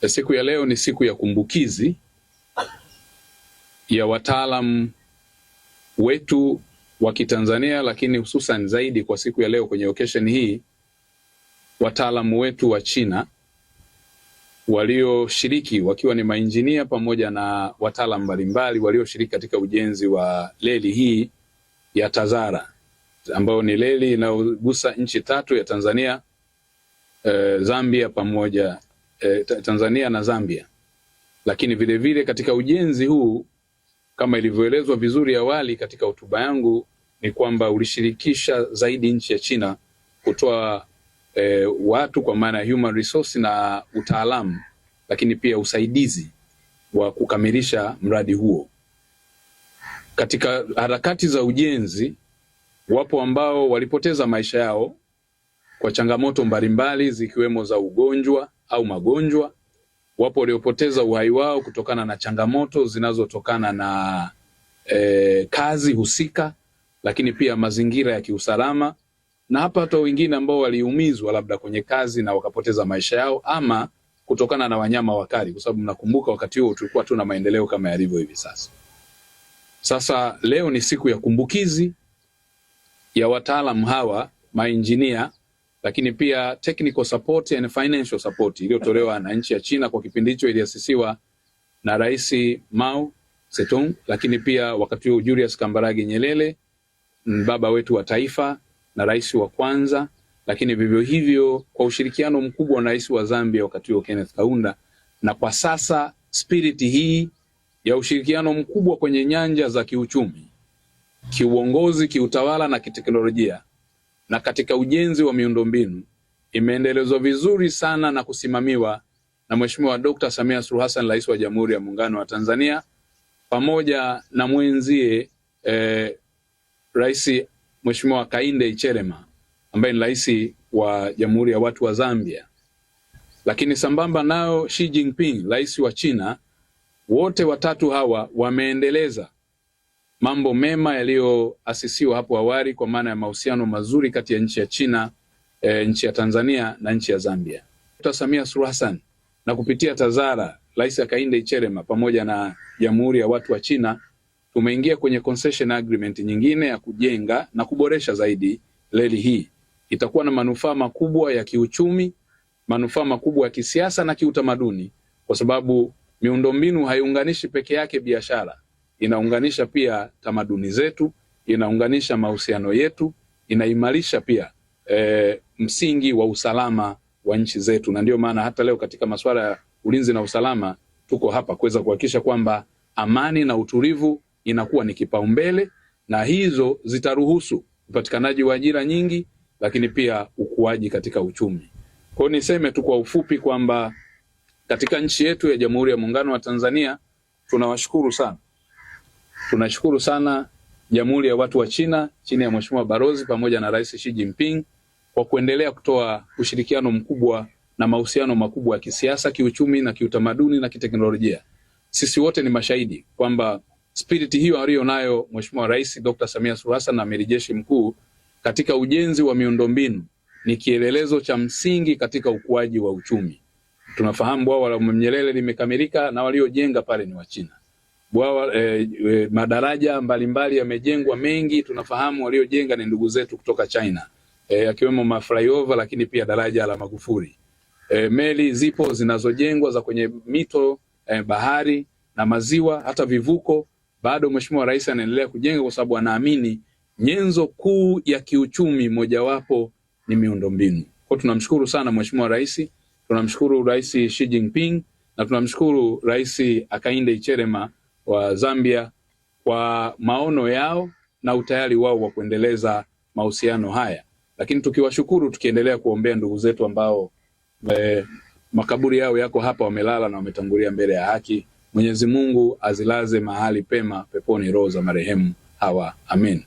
Siku ya leo ni siku ya kumbukizi ya wataalamu wetu wa Kitanzania, lakini hususan zaidi kwa siku ya leo kwenye occasion hii, wataalamu wetu wa China walioshiriki wakiwa ni mainjinia pamoja na wataalamu mbalimbali walioshiriki katika ujenzi wa reli hii ya Tazara, ambayo ni reli inayogusa nchi tatu ya Tanzania, Zambia pamoja Tanzania na Zambia. Lakini vile vile katika ujenzi huu, kama ilivyoelezwa vizuri awali katika hotuba yangu, ni kwamba ulishirikisha zaidi nchi ya China kutoa watu kwa maana ya human resource na utaalamu, lakini pia usaidizi wa kukamilisha mradi huo. Katika harakati za ujenzi, wapo ambao walipoteza maisha yao kwa changamoto mbalimbali zikiwemo za ugonjwa au magonjwa. Wapo waliopoteza uhai wao kutokana na changamoto zinazotokana na kazi husika, lakini pia mazingira ya kiusalama, na hapa hata wengine ambao waliumizwa labda kwenye kazi na wakapoteza maisha yao, ama kutokana na wanyama wakali, kwa sababu mnakumbuka wakati huo tulikuwa tuna maendeleo kama yalivyo hivi sasa. Sasa leo ni siku ya kumbukizi ya wataalamu hawa, mainjinia, lakini pia technical support and financial support iliyotolewa na nchi ya China. Kwa kipindi hicho iliasisiwa na Rais Mao Zedong, lakini pia wakati huo Julius Kambarage Nyerere, baba wetu wa taifa na rais wa kwanza, lakini vivyo hivyo kwa ushirikiano mkubwa na rais wa Zambia wakati huo Kenneth Kaunda. Na kwa sasa spirit hii ya ushirikiano mkubwa kwenye nyanja za kiuchumi, kiuongozi, kiutawala na kiteknolojia na katika ujenzi wa miundombinu imeendelezwa vizuri sana na kusimamiwa na Mheshimiwa Dr. Samia Suluhu Hassan, Rais wa Jamhuri ya Muungano wa Tanzania, pamoja na mwenzie Rais Mheshimiwa Hakainde Hichilema ambaye ni rais wa Jamhuri ya Watu wa Zambia. Lakini sambamba nao Xi Jinping, rais wa China. Wote watatu hawa wameendeleza mambo mema yaliyoasisiwa hapo awali, kwa maana ya mahusiano mazuri kati ya nchi ya China, nchi ya Tanzania na nchi ya Zambia. Dr. Samia Suluhu Hassan na kupitia Tazara, Rais Hakainde Hichilema pamoja na Jamhuri ya Watu wa China tumeingia kwenye concession agreement nyingine ya kujenga na kuboresha zaidi reli hii. Itakuwa na manufaa makubwa ya kiuchumi, manufaa makubwa ya kisiasa na kiutamaduni, kwa sababu miundombinu haiunganishi peke yake biashara, inaunganisha pia tamaduni zetu, inaunganisha mahusiano yetu, inaimarisha pia msingi wa usalama wa nchi zetu. Na ndio maana hata leo katika masuala ya ulinzi na usalama tuko hapa kuweza kuhakikisha kwamba amani na utulivu inakuwa ni kipaumbele, na hizo zitaruhusu upatikanaji wa ajira nyingi, lakini pia ukuaji katika uchumi. Kwa hiyo niseme tu kwa ufupi kwamba katika nchi yetu ya Jamhuri ya Muungano wa Tanzania tunawashukuru sana. Tunashukuru sana Jamhuri ya Watu wa China chini ya Mheshimiwa Balozi pamoja na Rais Xi Jinping kwa kuendelea kutoa ushirikiano mkubwa na mahusiano makubwa ya kisiasa, kiuchumi na kiutamaduni na kiteknolojia. Sisi wote ni mashahidi kwamba spirit hiyo aliyonayo Mheshimiwa Rais Dr. Samia Suluhu Hassan na Amiri Jeshi Mkuu katika ujenzi wa miundombinu ni kielelezo cha msingi katika ukuaji wa uchumi. Tunafahamu bwawa la Mwalimu Nyerere limekamilika na waliojenga pale ni wa China. Bwawa madaraja mbalimbali yamejengwa mengi, tunafahamu waliojenga ni ndugu zetu kutoka China, akiwemo maflyover, lakini pia daraja la Magufuli. Meli zipo zinazojengwa za kwenye mito, bahari na maziwa, hata vivuko. Bado Mheshimiwa Rais anaendelea kujenga kwa sababu anaamini nyenzo kuu ya kiuchumi mojawapo ni miundombinu. Kwa tunamshukuru sana Mheshimiwa Rais, tunamshukuru Rais Xi Jinping na tunamshukuru Rais Hakainde Hichilema wa Zambia kwa maono yao na utayari wao wa kuendeleza mahusiano haya. Lakini tukiwashukuru, tukiendelea kuombea ndugu zetu ambao makaburi yao yako hapa, wamelala na wametangulia mbele ya haki. Mwenyezi Mungu azilaze mahali pema peponi roho za marehemu hawa. Amen.